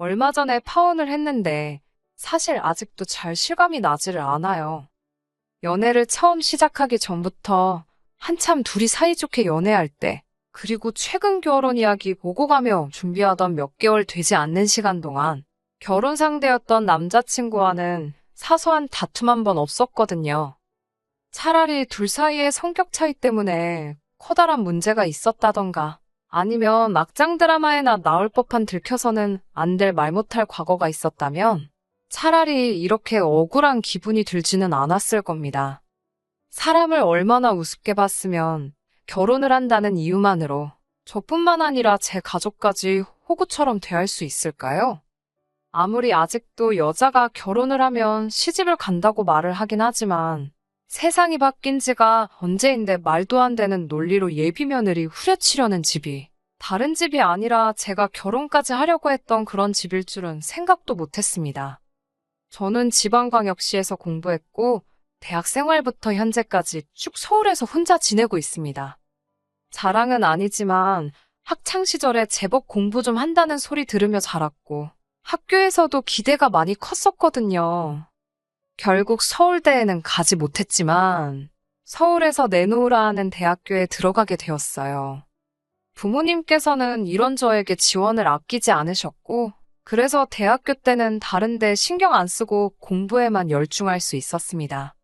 얼마 전에 파혼을 했는데 사실 아직도 잘 실감이 나지를 않아요. 연애를 처음 시작하기 전부터 한참 둘이 사이좋게 연애할 때, 그리고 최근 결혼 이야기 보고 가며 준비하던 몇 개월 되지 않는 시간 동안 결혼 상대였던 남자친구와는 사소한 다툼 한 번 없었거든요. 차라리 둘 사이의 성격 차이 때문에 커다란 문제가 있었다던가 아니면 막장 드라마에나 나올 법한 들켜서는 안 될 말 못할 과거가 있었다면 차라리 이렇게 억울한 기분이 들지는 않았을 겁니다. 사람을 얼마나 우습게 봤으면 결혼을 한다는 이유만으로 저뿐만 아니라 제 가족까지 호구처럼 대할 수 있을까요? 아무리 아직도 여자가 결혼을 하면 시집을 간다고 말을 하긴 하지만 세상이 바뀐 지가 언제인데 말도 안 되는 논리로 예비 며느리 후려치려는 집이 다른 집이 아니라 제가 결혼까지 하려고 했던 그런 집일 줄은 생각도 못했습니다. 저는 지방광역시에서 공부했고 대학 생활부터 현재까지 쭉 서울에서 혼자 지내고 있습니다. 자랑은 아니지만 학창 시절에 제법 공부 좀 한다는 소리 들으며 자랐고 학교에서도 기대가 많이 컸었거든요. 결국 서울대에는 가지 못했지만 서울에서 내놓으라 하는 대학교에 들어가게 되었어요. 부모님께서는 이런 저에게 지원을 아끼지 않으셨고 그래서 대학교 때는 다른 데 신경 안 쓰고 공부에만 열중할 수 있었습니다.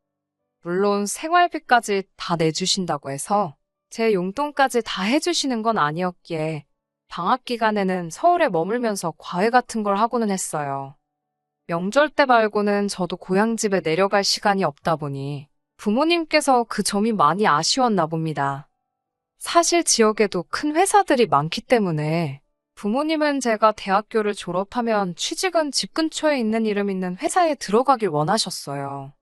물론 생활비까지 다 내주신다고 해서 제 용돈까지 다 해주시는 건 아니었기에 방학 기간에는 서울에 머물면서 과외 같은 걸 하고는 했어요. 명절 때 말고는 저도 고향집에 내려갈 시간이 없다 보니 부모님께서 그 점이 많이 아쉬웠나 봅니다. 사실 지역에도 큰 회사들이 많기 때문에 부모님은 제가 대학교를 졸업하면 취직은 집 근처에 있는 이름 있는 회사에 들어가길 원하셨어요.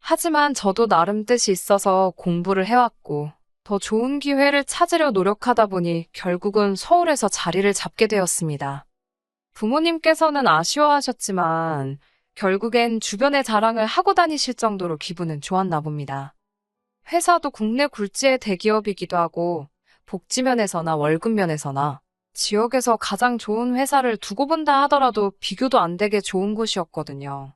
하지만 저도 나름 뜻이 있어서 공부를 해왔고 더 좋은 기회를 찾으려 노력하다 보니 결국은 서울에서 자리를 잡게 되었습니다. 부모님께서는 아쉬워하셨지만 결국엔 주변에 자랑을 하고 다니실 정도로 기분은 좋았나 봅니다. 회사도 국내 굴지의 대기업이기도 하고 복지면에서나 월급면에서나 지역에서 가장 좋은 회사를 두고 본다 하더라도 비교도 안 되게 좋은 곳이었거든요.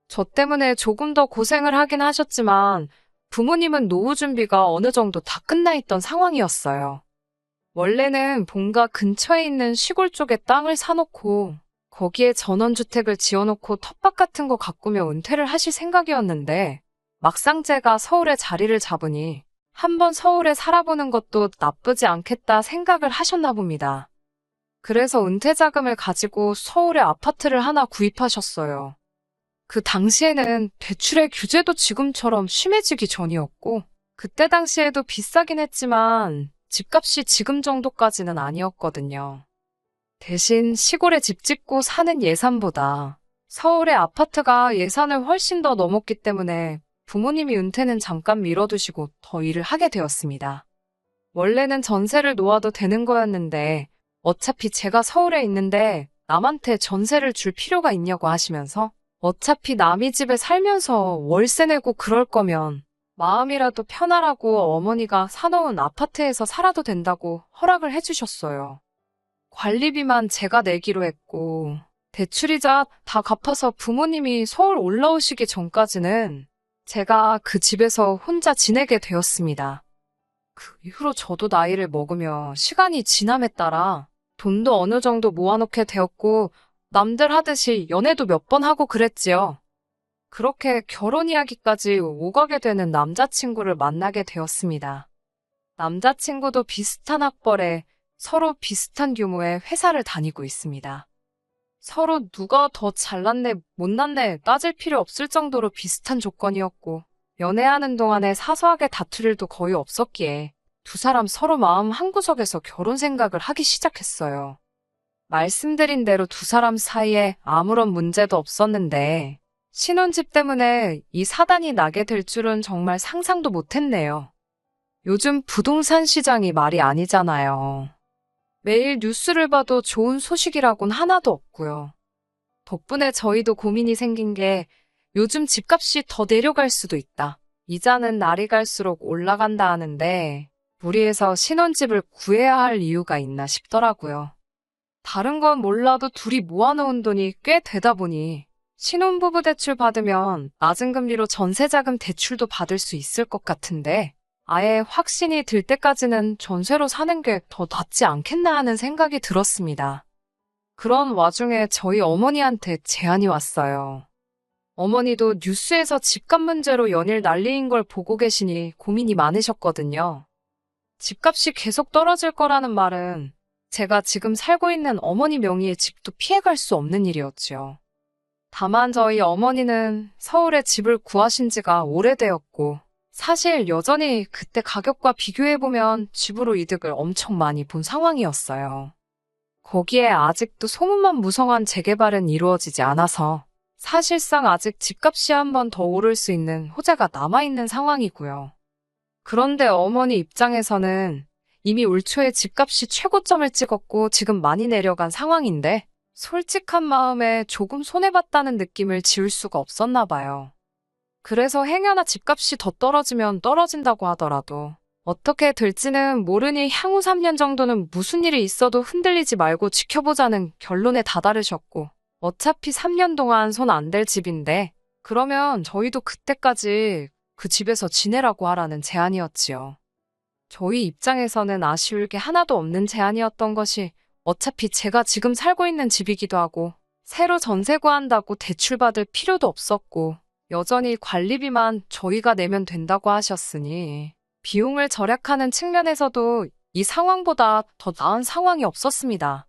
저 때문에 조금 더 고생을 하긴 하셨지만 부모님은 노후 준비가 어느 정도 다 끝나 있던 상황이었어요. 원래는 본가 근처에 있는 시골 쪽에 땅을 사놓고 거기에 전원주택을 지어놓고 텃밭 같은 거 가꾸며 은퇴를 하실 생각이었는데 막상 제가 서울에 자리를 잡으니 한번 서울에 살아보는 것도 나쁘지 않겠다 생각을 하셨나 봅니다. 그래서 은퇴 자금을 가지고 서울에 아파트를 하나 구입하셨어요. 그 당시에는 대출의 규제도 지금처럼 심해지기 전이었고 그때 당시에도 비싸긴 했지만 집값이 지금 정도까지는 아니었거든요. 대신 시골에 집 짓고 사는 예산보다 서울의 아파트가 예산을 훨씬 더 넘었기 때문에 부모님이 은퇴는 잠깐 미뤄두시고 더 일을 하게 되었습니다. 원래는 전세를 놓아도 되는 거였는데 어차피 제가 서울에 있는데 남한테 전세를 줄 필요가 있냐고 하시면서 어차피 남의 집에 살면서 월세 내고 그럴 거면 마음이라도 편하라고 어머니가 사놓은 아파트에서 살아도 된다고 허락을 해주셨어요. 관리비만 제가 내기로 했고 대출이자 다 갚아서 부모님이 서울 올라오시기 전까지는 제가 그 집에서 혼자 지내게 되었습니다. 그 이후로 저도 나이를 먹으며 시간이 지남에 따라 돈도 어느 정도 모아놓게 되었고 남들 하듯이 연애도 몇 번 하고 그랬지요. 그렇게 결혼 이야기까지 오가게 되는 남자친구를 만나게 되었습니다. 남자친구도 비슷한 학벌에 서로 비슷한 규모의 회사를 다니고 있습니다. 서로 누가 더 잘났네, 못났네 따질 필요 없을 정도로 비슷한 조건이었고 연애하는 동안에 사소하게 다툴 일도 거의 없었기에 두 사람 서로 마음 한구석에서 결혼 생각을 하기 시작했어요. 말씀드린 대로 두 사람 사이에 아무런 문제도 없었는데 신혼집 때문에 이 사단이 나게 될 줄은 정말 상상도 못했네요. 요즘 부동산 시장이 말이 아니잖아요. 매일 뉴스를 봐도 좋은 소식이라곤 하나도 없고요. 덕분에 저희도 고민이 생긴 게 요즘 집값이 더 내려갈 수도 있다. 이자는 날이 갈수록 올라간다 하는데 무리해서 신혼집을 구해야 할 이유가 있나 싶더라고요. 다른 건 몰라도 둘이 모아놓은 돈이 꽤 되다 보니 신혼부부 대출 받으면 낮은 금리로 전세자금 대출도 받을 수 있을 것 같은데 아예 확신이 들 때까지는 전세로 사는 게 더 낫지 않겠나 하는 생각이 들었습니다. 그런 와중에 저희 어머니한테 제안이 왔어요. 어머니도 뉴스에서 집값 문제로 연일 난리인 걸 보고 계시니 고민이 많으셨거든요. 집값이 계속 떨어질 거라는 말은 제가 지금 살고 있는 어머니 명의의 집도 피해갈 수 없는 일이었죠. 다만 저희 어머니는 서울에 집을 구하신 지가 오래되었고 사실 여전히 그때 가격과 비교해보면 집으로 이득을 엄청 많이 본 상황이었어요. 거기에 아직도 소문만 무성한 재개발은 이루어지지 않아서 사실상 아직 집값이 한 번 더 오를 수 있는 호재가 남아있는 상황이고요. 그런데 어머니 입장에서는 이미 올 초에 집값이 최고점을 찍었고 지금 많이 내려간 상황인데 솔직한 마음에 조금 손해봤다는 느낌을 지울 수가 없었나 봐요. 그래서 행여나 집값이 더 떨어지면 떨어진다고 하더라도 어떻게 될지는 모르니 향후 3년 정도는 무슨 일이 있어도 흔들리지 말고 지켜보자는 결론에 다다르셨고 어차피 3년 동안 손 안 댈 집인데 그러면 저희도 그때까지 그 집에서 지내라고 하라는 제안이었지요. 저희 입장에서는 아쉬울 게 하나도 없는 제안이었던 것이 어차피 제가 지금 살고 있는 집이기도 하고 새로 전세 구한다고 대출받을 필요도 없었고 여전히 관리비만 저희가 내면 된다고 하셨으니 비용을 절약하는 측면에서도 이 상황보다 더 나은 상황이 없었습니다.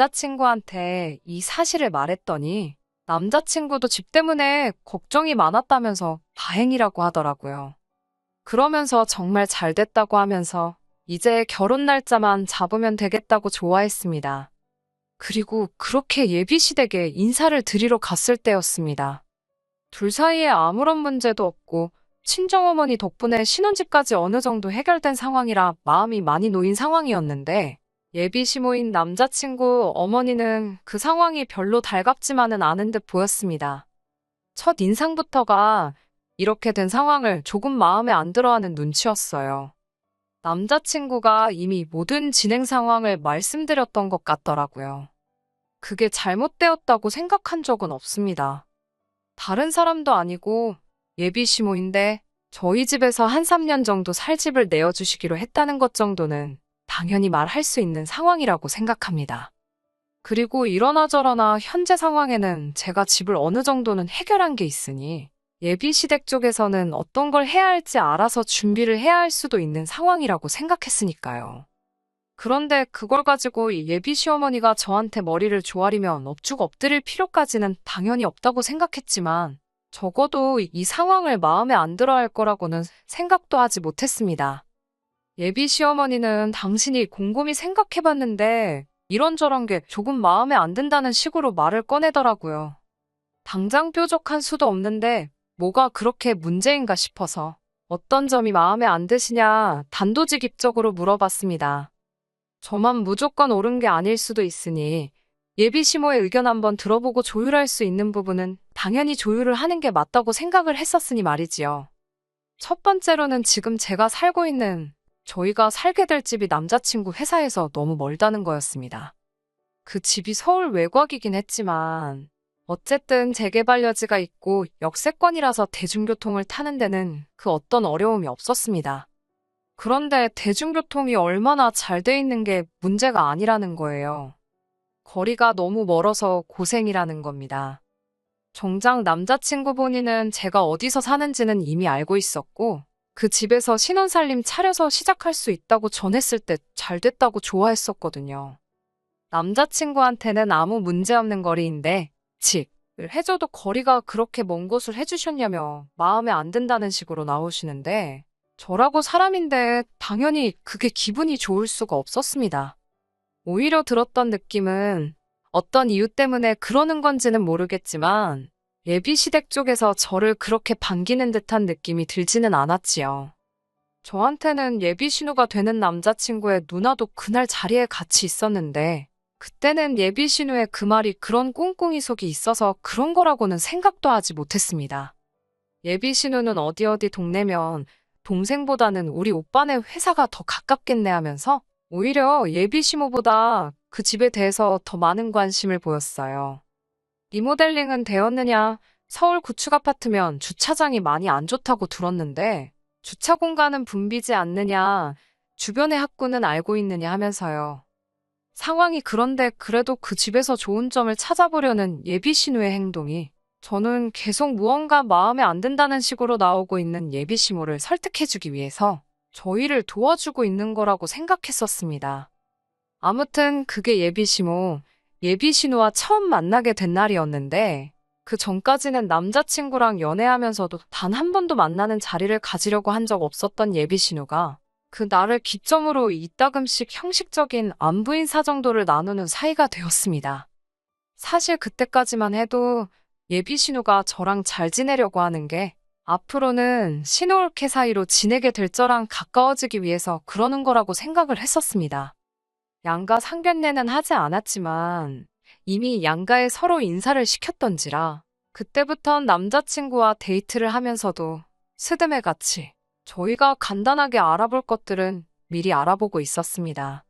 남자친구한테 이 사실을 말했더니 남자친구도 집 때문에 걱정이 많았다면서 다행이라고 하더라고요. 그러면서 정말 잘 됐다고 하면서 이제 결혼 날짜만 잡으면 되겠다고 좋아했습니다. 그리고 그렇게 예비시댁에 인사를 드리러 갔을 때였습니다. 둘 사이에 아무런 문제도 없고 친정어머니 덕분에 신혼집까지 어느 정도 해결된 상황이라 마음이 많이 놓인 상황이었는데 예비시모인 남자친구 어머니는 그 상황이 별로 달갑지만은 않은 듯 보였습니다. 첫 인상부터가 이렇게 된 상황을 조금 마음에 안 들어하는 눈치였어요. 남자친구가 이미 모든 진행 상황을 말씀드렸던 것 같더라고요. 그게 잘못되었다고 생각한 적은 없습니다. 다른 사람도 아니고 예비시모인데 저희 집에서 한 3년 정도 살 집을 내어주시기로 했다는 것 정도는 당연히 말할 수 있는 상황이라고 생각합니다. 그리고 이러나 저러나 현재 상황에는 제가 집을 어느 정도는 해결한 게 있으니 예비시댁 쪽에서는 어떤 걸 해야 할지 알아서 준비를 해야 할 수도 있는 상황이라고 생각했으니까요. 그런데 그걸 가지고 예비시어머니가 저한테 머리를 조아리면 엎죽 엎드릴 필요까지는 당연히 없다고 생각했지만 적어도 이 상황을 마음에 안 들어 할 거라고는 생각도 하지 못했습니다. 예비시어머니는 당신이 곰곰이 생각해봤는데 이런저런 게 조금 마음에 안 든다는 식으로 말을 꺼내더라고요. 당장 뾰족한 수도 없는데 뭐가 그렇게 문제인가 싶어서 어떤 점이 마음에 안 드시냐 단도직입적으로 물어봤습니다. 저만 무조건 옳은 게 아닐 수도 있으니 예비시모의 의견 한번 들어보고 조율할 수 있는 부분은 당연히 조율을 하는 게 맞다고 생각을 했었으니 말이지요. 첫 번째로는 지금 제가 살고 있는 저희가 살게 될 집이 남자친구 회사에서 너무 멀다는 거였습니다. 그 집이 서울 외곽이긴 했지만 어쨌든 재개발 여지가 있고 역세권이라서 대중교통을 타는 데는 그 어떤 어려움이 없었습니다. 그런데 대중교통이 얼마나 잘 돼 있는 게 문제가 아니라는 거예요. 거리가 너무 멀어서 고생이라는 겁니다. 정작 남자친구 본인은 제가 어디서 사는지는 이미 알고 있었고 그 집에서 신혼살림 차려서 시작할 수 있다고 전했을 때 잘 됐다고 좋아했었거든요. 남자친구한테는 아무 문제 없는 거리인데 집을 해줘도 거리가 그렇게 먼 곳을 해주셨냐며 마음에 안 든다는 식으로 나오시는데 저라고 사람인데 당연히 그게 기분이 좋을 수가 없었습니다. 오히려 들었던 느낌은 어떤 이유 때문에 그러는 건지는 모르겠지만 예비시댁 쪽에서 저를 그렇게 반기는 듯한 느낌이 들지는 않았지요. 저한테는 예비신우가 되는 남자친구의 누나도 그날 자리에 같이 있었는데 그때는 예비신우의 그 말이 그런 꿍꿍이 속이 있어서 그런 거라고는 생각도 하지 못했습니다. 예비신우는 어디 동네면 동생보다는 우리 오빠네 회사가 더 가깝겠네 하면서 오히려 예비시모보다 그 집에 대해서 더 많은 관심을 보였어요. 리모델링은 되었느냐? 서울 구축 아파트면 주차장이 많이 안 좋다고 들었는데 주차 공간은 붐비지 않느냐? 주변의 학구는 알고 있느냐 하면서요. 상황이 그런데 그래도 그 집에서 좋은 점을 찾아보려는 예비 신우의 행동이 저는 계속 무언가 마음에 안 든다는 식으로 나오고 있는 예비 시모를 설득해주기 위해서 저희를 도와주고 있는 거라고 생각했었습니다. 아무튼 그게 예비 시모, 예비 신우와 처음 만나게 된 날이었는데 그 전까지는 남자친구랑 연애하면서도 단 한 번도 만나는 자리를 가지려고 한 적 없었던 예비 신우가 그 날을 기점으로 이따금씩 형식적인 안부 인사 정도를 나누는 사이가 되었습니다. 사실 그때까지만 해도 예비 신우가 저랑 잘 지내려고 하는 게 앞으로는 신우올케 사이로 지내게 될 저랑 가까워지기 위해서 그러는 거라고 생각을 했었습니다. 양가 상견례는 하지 않았지만 이미 양가에 서로 인사를 시켰던지라 그때부턴 남자친구와 데이트를 하면서도 스드메 같이 저희가 간단하게 알아볼 것들은 미리 알아보고 있었습니다.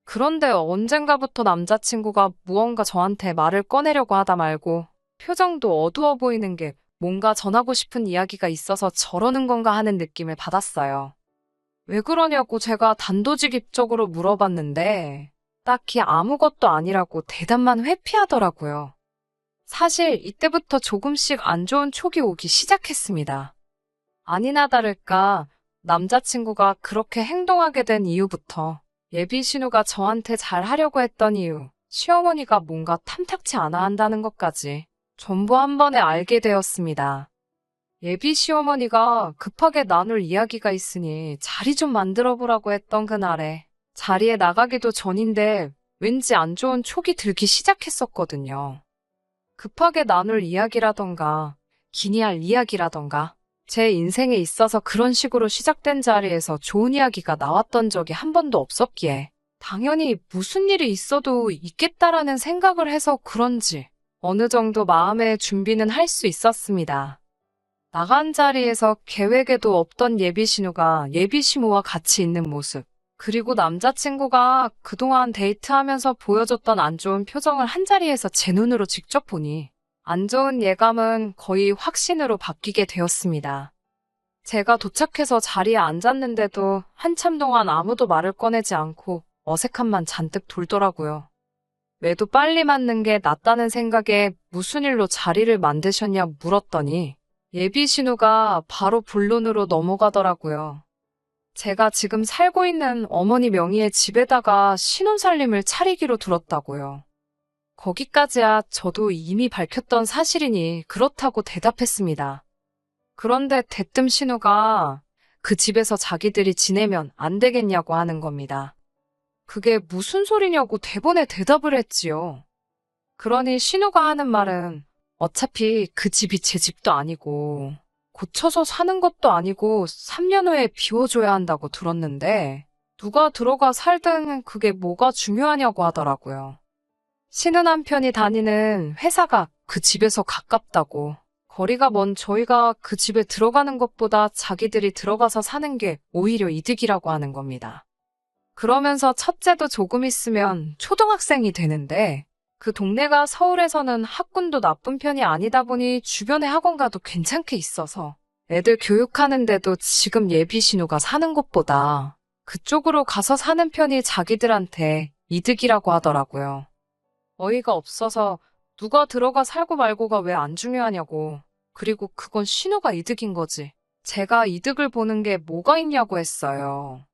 그런데 언젠가부터 남자친구가 무언가 저한테 말을 꺼내려고 하다 말고 표정도 어두워 보이는 게 뭔가 전하고 싶은 이야기가 있어서 저러는 건가 하는 느낌을 받았어요. 왜 그러냐고 제가 단도직입적으로 물어봤는데 딱히 아무것도 아니라고 대답만 회피하더라고요. 사실 이때부터 조금씩 안 좋은 촉이 오기 시작했습니다. 아니나 다를까 남자친구가 그렇게 행동하게 된 이유부터 예비 신우가 저한테 잘하려고 했던 이유, 시어머니가 뭔가 탐탁치 않아 한다는 것까지 전부 한 번에 알게 되었습니다. 예비 시어머니가 급하게 나눌 이야기가 있으니 자리 좀 만들어 보라고 했던 그날에 자리에 나가기도 전인데 왠지 안 좋은 촉이 들기 시작했었거든요. 급하게 나눌 이야기라던가 기니 할 이야기라던가 제 인생에 있어서 그런 식으로 시작된 자리에서 좋은 이야기가 나왔던 적이 한 번도 없었기에 당연히 무슨 일이 있어도 있겠다라는 생각을 해서 그런지 어느 정도 마음의 준비는 할 수 있었습니다. 나간 자리에서 계획에도 없던 예비 신우가 예비 시모와 같이 있는 모습, 그리고 남자친구가 그동안 데이트하면서 보여줬던 안 좋은 표정을 한자리에서 제 눈으로 직접 보니 안 좋은 예감은 거의 확신으로 바뀌게 되었습니다. 제가 도착해서 자리에 앉았는데도 한참 동안 아무도 말을 꺼내지 않고 어색함만 잔뜩 돌더라고요. 매도 빨리 맞는 게 낫다는 생각에 무슨 일로 자리를 만드셨냐 물었더니 예비 신우가 바로 본론으로 넘어가더라고요. 제가 지금 살고 있는 어머니 명의의 집에다가 신혼살림을 차리기로 들었다고요. 거기까지야 저도 이미 밝혔던 사실이니 그렇다고 대답했습니다. 그런데 대뜸 신우가 그 집에서 자기들이 지내면 안 되겠냐고 하는 겁니다. 그게 무슨 소리냐고 대본에 대답을 했지요. 그러니 신우가 하는 말은 어차피 그 집이 제 집도 아니고 고쳐서 사는 것도 아니고 3년 후에 비워줘야 한다고 들었는데 누가 들어가 살든 그게 뭐가 중요하냐고 하더라고요. 신우 남편이 다니는 회사가 그 집에서 가깝다고 거리가 먼 저희가 그 집에 들어가는 것보다 자기들이 들어가서 사는 게 오히려 이득이라고 하는 겁니다. 그러면서 첫째도 조금 있으면 초등학생이 되는데 그 동네가 서울에서는 학군도 나쁜 편이 아니다 보니 주변에 학원가도 괜찮게 있어서 애들 교육하는데도 지금 예비 신우가 사는 곳보다 그쪽으로 가서 사는 편이 자기들한테 이득이라고 하더라고요. 어이가 없어서 누가 들어가 살고 말고가 왜 안 중요하냐고. 그리고 그건 신우가 이득인 거지. 제가 이득을 보는 게 뭐가 있냐고 했어요.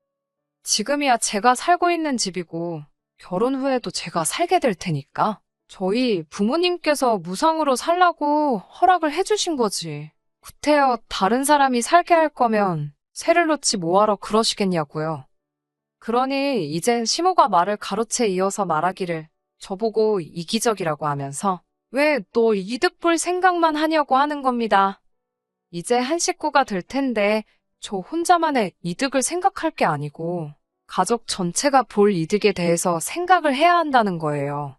지금이야 제가 살고 있는 집이고 결혼 후에도 제가 살게 될 테니까 저희 부모님께서 무상으로 살라고 허락을 해주신 거지. 구태여 다른 사람이 살게 할 거면 새를 놓지 뭐하러 그러시겠냐고요. 그러니 이젠 시모가 말을 가로채 이어서 말하기를 저보고 이기적이라고 하면서 왜 너 이득 볼 생각만 하냐고 하는 겁니다. 이제 한 식구가 될 텐데 저 혼자만의 이득을 생각할 게 아니고 가족 전체가 볼 이득에 대해서 생각을 해야 한다는 거예요.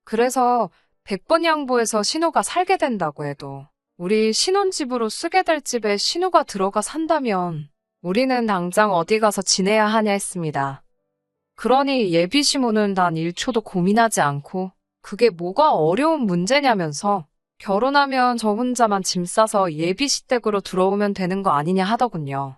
그래서 100번 양보해서 신우가 살게 된다고 해도 우리 신혼집으로 쓰게 될 집에 신우가 들어가 산다면 우리는 당장 어디 가서 지내야 하냐 했습니다. 그러니 예비 시모는 단 1초도 고민하지 않고 그게 뭐가 어려운 문제냐면서 결혼하면 저 혼자만 짐 싸서 예비 시댁으로 들어오면 되는 거 아니냐 하더군요.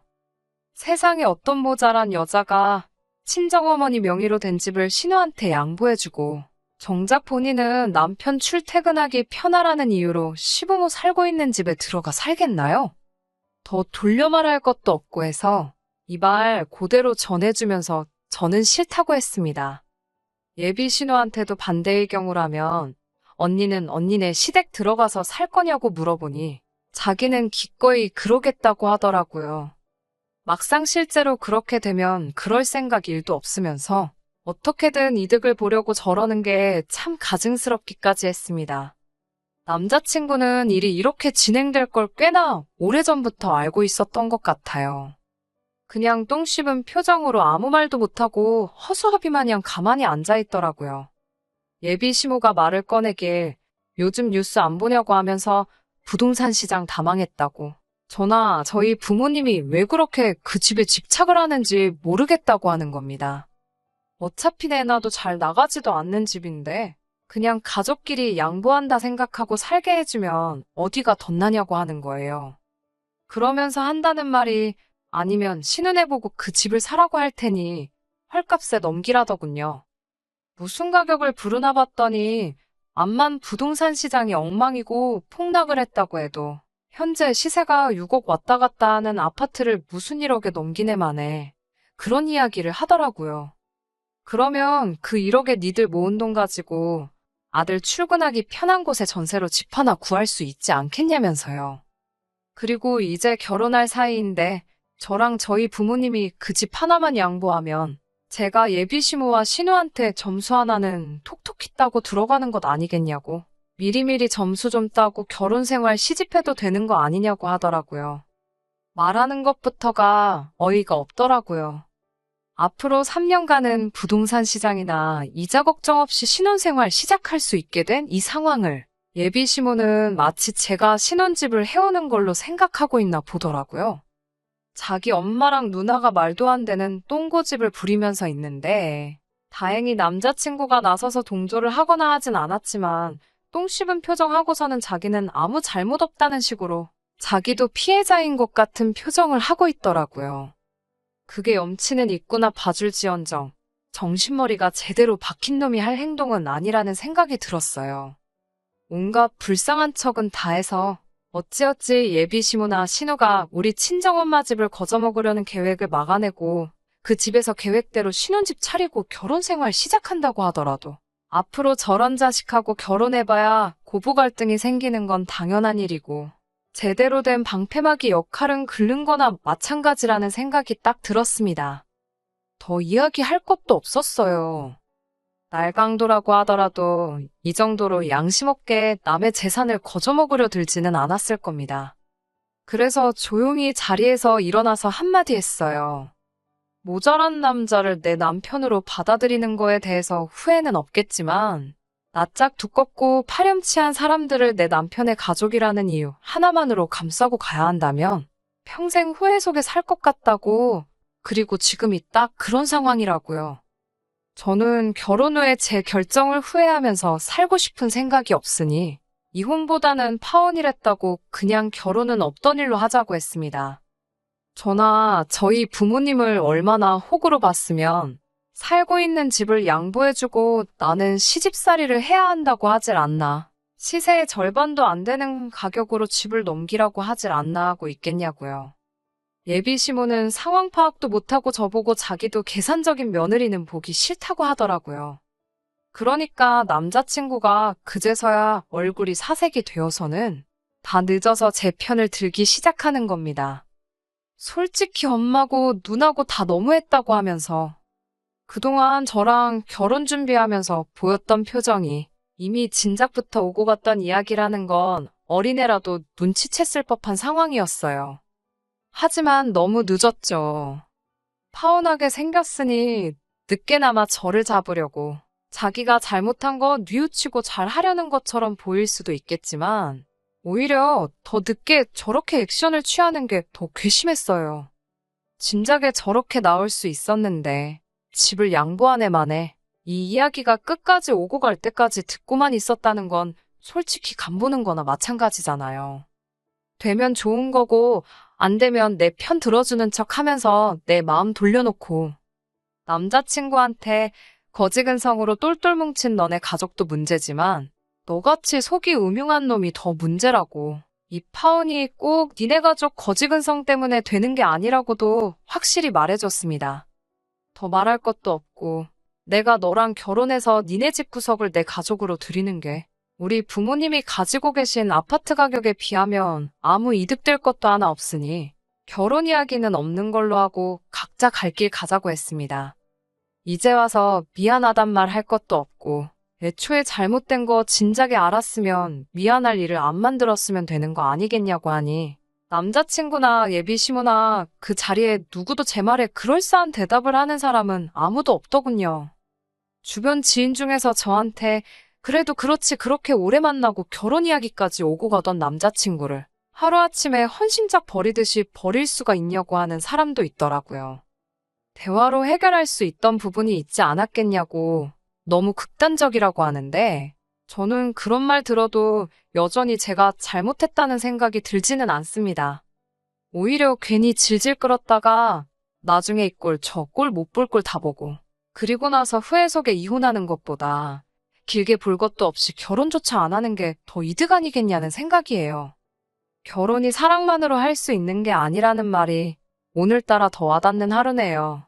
세상에 어떤 모자란 여자가 친정어머니 명의로 된 집을 신우한테 양보해주고 정작 본인은 남편 출퇴근하기 편하라는 이유로 시부모 살고 있는 집에 들어가 살겠나요? 더 돌려 말할 것도 없고 해서 이 말 그대로 전해주면서 저는 싫다고 했습니다. 예비 신우한테도 반대의 경우라면 언니는 언니네 시댁 들어가서 살 거냐고 물어보니 자기는 기꺼이 그러겠다고 하더라고요. 막상 실제로 그렇게 되면 그럴 생각 일도 없으면서 어떻게든 이득을 보려고 저러는 게 참 가증스럽기까지 했습니다. 남자친구는 일이 이렇게 진행될 걸 꽤나 오래전부터 알고 있었던 것 같아요. 그냥 똥 씹은 표정으로 아무 말도 못하고 허수아비 마냥 가만히 앉아있더라고요. 예비 시모가 말을 꺼내길 요즘 뉴스 안 보냐고 하면서 부동산 시장 다 망했다고. 저나 저희 부모님이 왜 그렇게 그 집에 집착을 하는지 모르겠다고 하는 겁니다. 어차피 내놔도 잘 나가지도 않는 집인데 그냥 가족끼리 양보한다 생각하고 살게 해주면 어디가 덧나냐고 하는 거예요. 그러면서 한다는 말이 아니면 신은혜 보고 그 집을 사라고 할 테니 헐값에 넘기라더군요. 무슨 가격을 부르나 봤더니 암만 부동산 시장이 엉망이고 폭락을 했다고 해도 현재 시세가 6억 왔다 갔다 하는 아파트를 무슨 1억에 넘기네 마네. 그런 이야기를 하더라고요. 그러면 그 1억에 니들 모은 돈 가지고 아들 출근하기 편한 곳에 전세로 집 하나 구할 수 있지 않겠냐면서요. 그리고 이제 결혼할 사이인데 저랑 저희 부모님이 그 집 하나만 양보하면 제가 예비 시모와 신우한테 점수 하나는 톡톡히 따고 들어가는 것 아니겠냐고. 미리미리 점수 좀 따고 결혼 생활 시집해도 되는 거 아니냐고 하더라고요. 말하는 것부터가 어이가 없더라고요. 앞으로 3년간은 부동산 시장이나 이자 걱정 없이 신혼생활 시작할 수 있게 된 이 상황을 예비 시모는 마치 제가 신혼집을 해오는 걸로 생각하고 있나 보더라고요. 자기 엄마랑 누나가 말도 안 되는 똥고집을 부리면서 있는데 다행히 남자친구가 나서서 동조를 하거나 하진 않았지만 똥 씹은 표정하고서는 자기는 아무 잘못 없다는 식으로 자기도 피해자인 것 같은 표정을 하고 있더라고요. 그게 염치는 있구나 봐줄지언정 정신머리가 제대로 박힌 놈이 할 행동은 아니라는 생각이 들었어요. 온갖 불쌍한 척은 다 해서 어찌어찌 예비 시모나 신우가 우리 친정엄마 집을 거저먹으려는 계획을 막아내고 그 집에서 계획대로 신혼집 차리고 결혼 생활 시작한다고 하더라도 앞으로 저런 자식하고 결혼해봐야 고부 갈등이 생기는 건 당연한 일이고 제대로 된 방패막이 역할은 긁는 거나 마찬가지라는 생각이 딱 들었습니다. 더 이야기할 것도 없었어요. 날강도라고 하더라도 이 정도로 양심 없게 남의 재산을 거저먹으려 들지는 않았을 겁니다. 그래서 조용히 자리에서 일어나서 한마디 했어요. 모자란 남자를 내 남편으로 받아들이는 거에 대해서 후회는 없겠지만 낯짝 두껍고 파렴치한 사람들을 내 남편의 가족이라는 이유 하나만으로 감싸고 가야 한다면 평생 후회 속에 살 것 같다고. 그리고 지금이 딱 그런 상황이라고요. 저는 결혼 후에 제 결정을 후회하면서 살고 싶은 생각이 없으니 이혼보다는 파혼이랬다고 그냥 결혼은 없던 일로 하자고 했습니다. 저나 저희 부모님을 얼마나 호구로 봤으면 살고 있는 집을 양보해주고 나는 시집살이를 해야 한다고 하질 않나. 시세의 절반도 안 되는 가격으로 집을 넘기라고 하질 않나 하고 있겠냐고요. 예비 시모는 상황 파악도 못하고 저보고 자기도 계산적인 며느리는 보기 싫다고 하더라고요. 그러니까 남자친구가 그제서야 얼굴이 사색이 되어서는 다 늦어서 제 편을 들기 시작하는 겁니다. 솔직히 엄마고 누나고 다 너무했다고 하면서 그동안 저랑 결혼 준비하면서 보였던 표정이 이미 진작부터 오고 갔던 이야기라는 건 어린애라도 눈치챘을 법한 상황이었어요. 하지만 너무 늦었죠. 파혼하게 생겼으니 늦게나마 저를 잡으려고 자기가 잘못한 거 뉘우치고 잘 하려는 것처럼 보일 수도 있겠지만 오히려 더 늦게 저렇게 액션을 취하는 게 더 괘씸했어요. 진작에 저렇게 나올 수 있었는데 집을 양보한 애만에 이 이야기가 끝까지 오고 갈 때까지 듣고만 있었다는 건 솔직히 간보는 거나 마찬가지잖아요. 되면 좋은 거고 안 되면 내 편 들어주는 척 하면서 내 마음 돌려놓고 남자친구한테 거지근성으로 똘똘 뭉친 너네 가족도 문제지만 너같이 속이 음흉한 놈이 더 문제라고. 이 파혼이 꼭 니네 가족 거지근성 때문에 되는 게 아니라고도 확실히 말해줬습니다. 더 말할 것도 없고 내가 너랑 결혼해서 니네 집 구석을 내 가족으로 들이는 게 우리 부모님이 가지고 계신 아파트 가격에 비하면 아무 이득될 것도 하나 없으니 결혼 이야기는 없는 걸로 하고 각자 갈 길 가자고 했습니다. 이제 와서 미안하단 말 할 것도 없고 애초에 잘못된 거 진작에 알았으면 미안할 일을 안 만들었으면 되는 거 아니겠냐고 하니 남자친구나 예비 시모나 그 자리에 누구도 제 말에 그럴싸한 대답을 하는 사람은 아무도 없더군요. 주변 지인 중에서 저한테 그래도 그렇지 그렇게 오래 만나고 결혼 이야기까지 오고 가던 남자친구를 하루아침에 헌신작 버리듯이 버릴 수가 있냐고 하는 사람도 있더라고요. 대화로 해결할 수 있던 부분이 있지 않았겠냐고 너무 극단적이라고 하는데 저는 그런 말 들어도 여전히 제가 잘못했다는 생각이 들지는 않습니다. 오히려 괜히 질질 끌었다가 나중에 이 꼴 저 꼴 못 볼 꼴 다 보고 그리고 나서 후회 속에 이혼하는 것보다 길게 볼 것도 없이 결혼조차 안 하는 게 더 이득 아니겠냐는 생각이에요. 결혼이 사랑만으로 할 수 있는 게 아니라는 말이 오늘따라 더 와닿는 하루네요.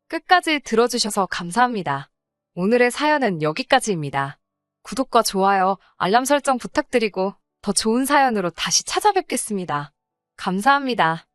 끝까지 들어주셔서 감사합니다. 오늘의 사연은 여기까지입니다. 구독과 좋아요, 알람 설정 부탁드리고 더 좋은 사연으로 다시 찾아뵙겠습니다. 감사합니다.